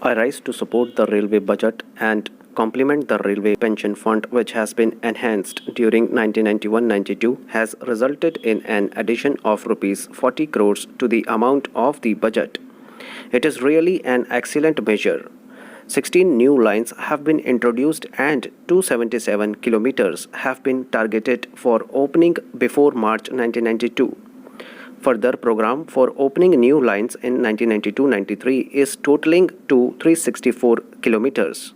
I rise to support the railway budget and compliment the railway pension fund, which has been enhanced during 1991-92, has resulted in an addition of rupees 40 crores to the amount of the budget. It is really an excellent measure. 16 new lines have been introduced and 277 kilometers have been targeted for opening before March 1992. Further program for opening new lines in 1992-93 is totaling to 364 kilometers.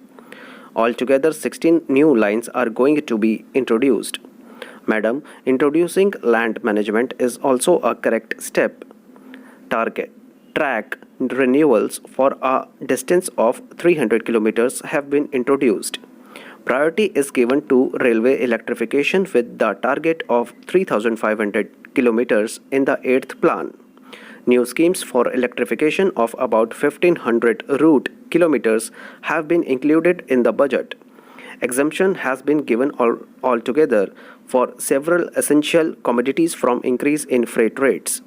Altogether, 16 new lines are going to be introduced. Madam, introducing land management is also a correct step. Target track renewals for a distance of 300 kilometers have been introduced. Priority is given to railway electrification with the target of 3,500 kilometers in the 8th plan. New schemes for electrification of about 1,500 route kilometers have been included in the budget. Exemption has been given altogether for several essential commodities from increase in freight rates.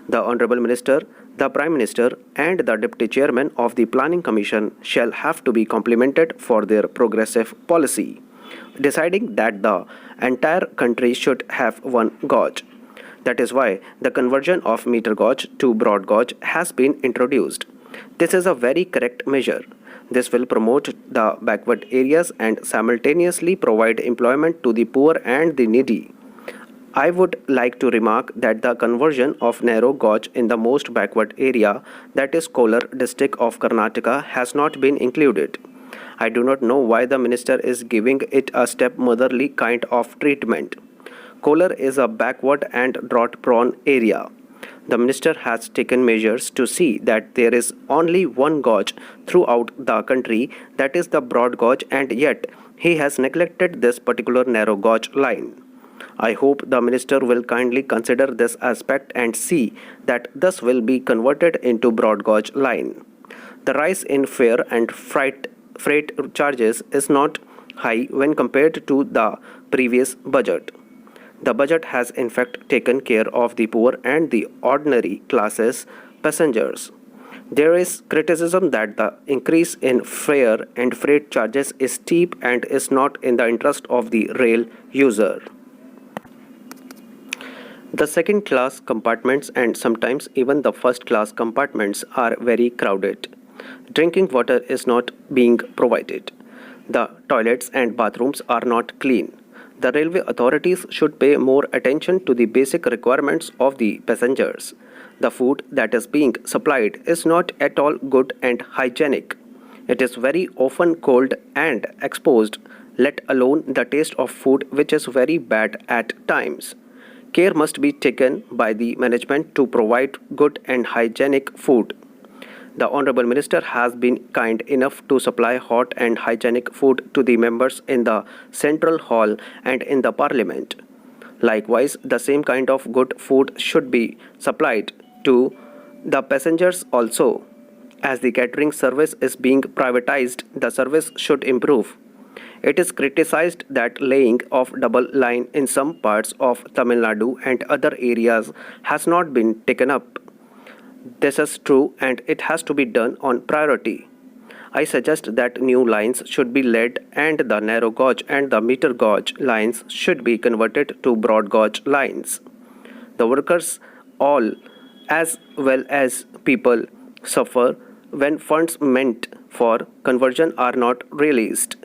The Honorable Minister, the Prime Minister, and the Deputy Chairman of the Planning Commission shall have to be complimented for their progressive policy, deciding that the entire country should have one gauge. That is why the conversion of meter gauge to broad gauge has been introduced. This is a very correct measure. This will promote the backward areas and simultaneously provide employment to the poor and the needy. I would like to remark that the conversion of narrow gauge in the most backward area, that is Kolar district of Karnataka, has not been included. I do not know why the minister is giving it a stepmotherly kind of treatment. Kolar is a backward and drought-prone area. The minister has taken measures to see that there is only one gauge throughout the country, that is the broad gauge, and yet he has neglected this particular narrow gauge line. I hope the minister will kindly consider this aspect and see that this will be converted into broad gauge line. The rise in fare and freight charges is not high when compared to the previous budget. The budget has in fact taken care of the poor and the ordinary classes passengers. There is criticism that the increase in fare and freight charges is steep and is not in the interest of the rail user. The second class compartments and sometimes even the first class compartments are very crowded. Drinking water is not being provided. The toilets and bathrooms are not clean. The railway authorities should pay more attention to the basic requirements of the passengers. The food that is being supplied is not at all good and hygienic. It is very often cold and exposed, let alone the taste of food, which is very bad at times. Care must be taken by the management to provide good and hygienic food. The Honorable Minister has been kind enough to supply hot and hygienic food to the members in the Central Hall and in the Parliament. Likewise, the same kind of good food should be supplied to the passengers also. As the catering service is being privatized, the service should improve. It is criticized that laying of double line in some parts of Tamil Nadu and other areas has not been taken up. This is true and it has to be done on priority. I suggest that new lines should be laid and the narrow gauge and the meter gauge lines should be converted to broad gauge lines. The workers all as well as people suffer when funds meant for conversion are not released.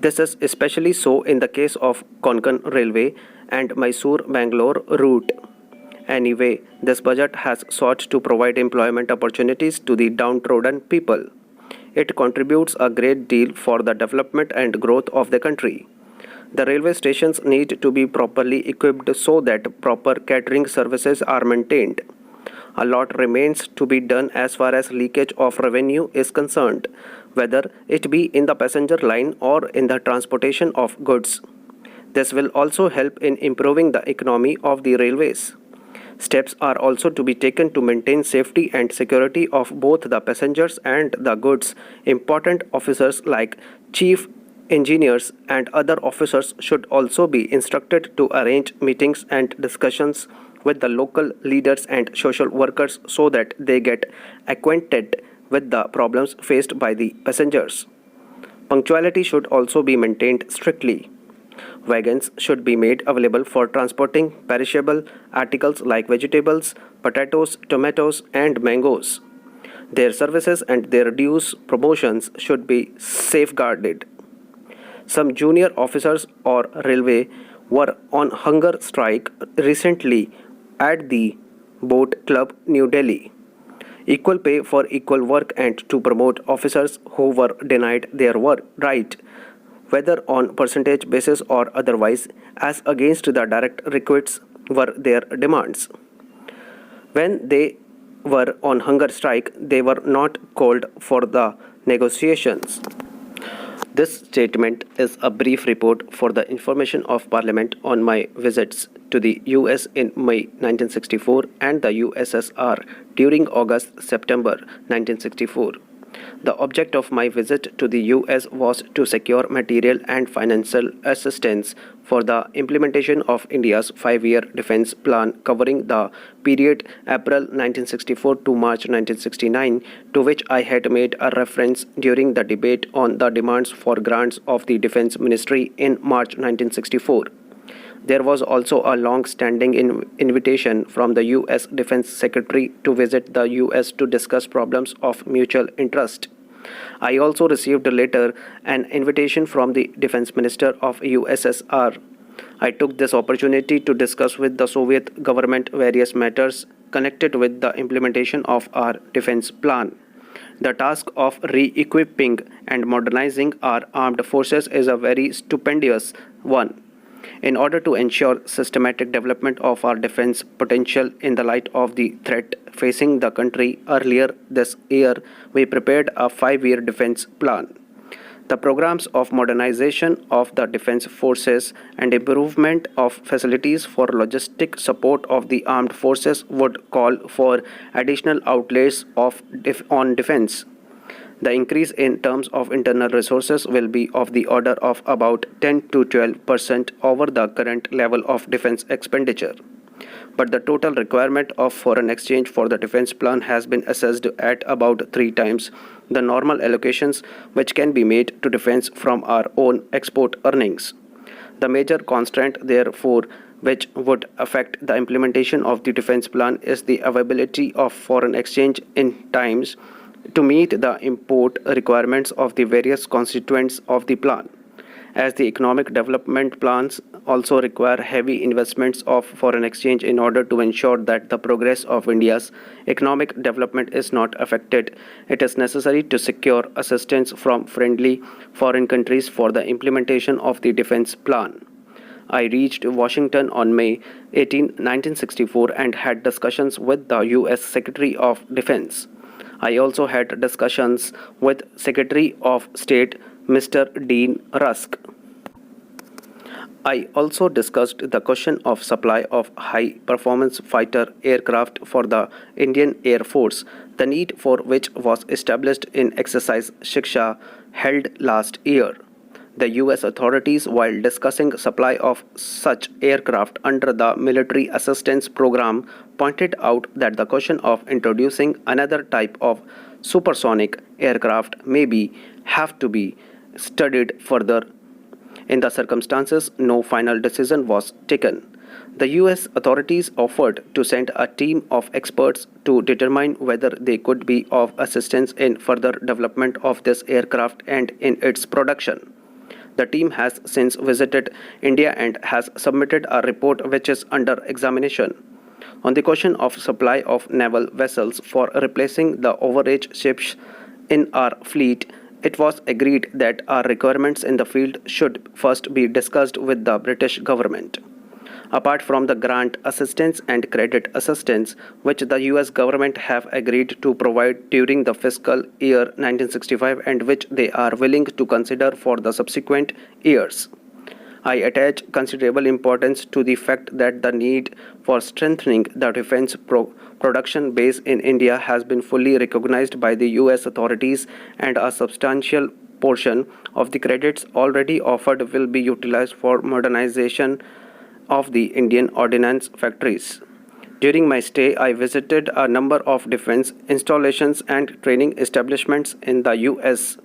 This is especially so in the case of Konkan Railway and Mysore-Bangalore route. Anyway, this budget has sought to provide employment opportunities to the downtrodden people. It contributes a great deal for the development and growth of the country. The railway stations need to be properly equipped so that proper catering services are maintained. A lot remains to be done as far as leakage of revenue is concerned, whether it be in the passenger line or in the transportation of goods. This will also help in improving the economy of the railways. Steps are also to be taken to maintain safety and security of both the passengers and the goods. Important officers like chief engineers and other officers should also be instructed to arrange meetings and discussions with the local leaders and social workers so that they get acquainted with the problems faced by the passengers. Punctuality should also be maintained strictly. Wagons should be made available for transporting perishable articles like vegetables, potatoes, tomatoes, and mangoes. Their services and their dues promotions should be safeguarded. Some junior officers or railway were on hunger strike recently at the Boat Club, New Delhi. Equal pay for equal work and to promote officers who were denied their work right, whether on percentage basis or otherwise, as against the direct requests were their demands. When they were on hunger strike, they were not called for the negotiations. This statement is a brief report for the information of Parliament on my visits to the US in May 1964 and the USSR during August-September 1964. The object of my visit to the US was to secure material and financial assistance for the implementation of India's 5-year defense plan covering the period April 1964 to March 1969, to which I had made a reference during the debate on the demands for grants of the Defense Ministry in March 1964. There was also a long-standing invitation from the U.S. Defense Secretary to visit the U.S. to discuss problems of mutual interest. I also received later an invitation from the Defense Minister of USSR. I took this opportunity to discuss with the Soviet government various matters connected with the implementation of our defense plan. The task of re-equipping and modernizing our armed forces is a very stupendous one. In order to ensure systematic development of our defense potential in the light of the threat facing the country earlier this year, we prepared a 5-year defense plan. The programs of modernization of the defense forces and improvement of facilities for logistic support of the armed forces would call for additional outlays on defense. The increase in terms of internal resources will be of the order of about 10 to 12% over the current level of defense expenditure. But the total requirement of foreign exchange for the defense plan has been assessed at about 3 times the normal allocations which can be made to defense from our own export earnings. The major constraint, therefore, which would affect the implementation of the defense plan is the availability of foreign exchange in times to meet the import requirements of the various constituents of the plan. As the economic development plans also require heavy investments of foreign exchange in order to ensure that the progress of India's economic development is not affected, it is necessary to secure assistance from friendly foreign countries for the implementation of the defense plan. I reached Washington on May 18, 1964 and had discussions with the U.S. Secretary of Defense. I also had discussions with Secretary of State Mr. Dean Rusk. I also discussed the question of supply of high-performance fighter aircraft for the Indian Air Force, the need for which was established in Exercise Shiksha held last year. The U.S. authorities, while discussing supply of such aircraft under the Military Assistance Program, pointed out that the question of introducing another type of supersonic aircraft have to be studied further. In the circumstances, no final decision was taken. The U.S. authorities offered to send a team of experts to determine whether they could be of assistance in further development of this aircraft and in its production. The team has since visited India and has submitted a report which is under examination. On the question of supply of naval vessels for replacing the overage ships in our fleet, it was agreed that our requirements in the field should first be discussed with the British government. Apart from the grant assistance and credit assistance which the US government have agreed to provide during the fiscal year 1965 and which they are willing to consider for the subsequent years, I attach considerable importance to the fact that the need for strengthening the defense production base in India has been fully recognized by the US authorities, and a substantial portion of the credits already offered will be utilized for modernization of the Indian ordnance factories. During my stay, I visited a number of defense installations and training establishments in the US.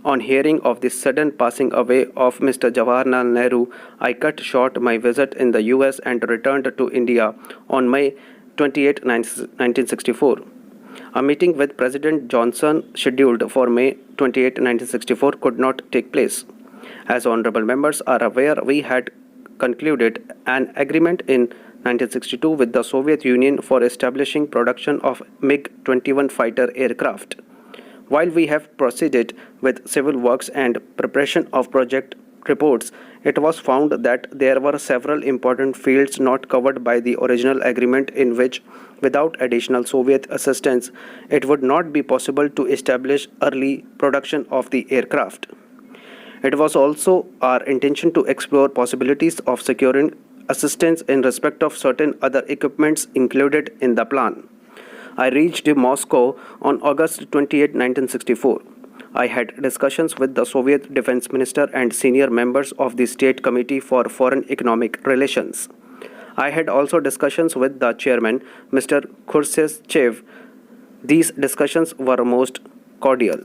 On hearing of the sudden passing away of Mr. Jawaharlal Nehru, I cut short my visit in the US and returned to India on May 28, 1964. A meeting with President Johnson scheduled for May 28, 1964 could not take place. As honorable members are aware, we had concluded an agreement in 1962 with the Soviet Union for establishing production of MiG-21 fighter aircraft. While we have proceeded with civil works and preparation of project reports, it was found that there were several important fields not covered by the original agreement in which, without additional Soviet assistance, it would not be possible to establish early production of the aircraft. It was also our intention to explore possibilities of securing assistance in respect of certain other equipments included in the plan. I reached Moscow on August 28, 1964. I had discussions with the Soviet Defense Minister and senior members of the State Committee for Foreign Economic Relations. I had also discussions with the chairman, Mr. Khrushchev. These discussions were most cordial.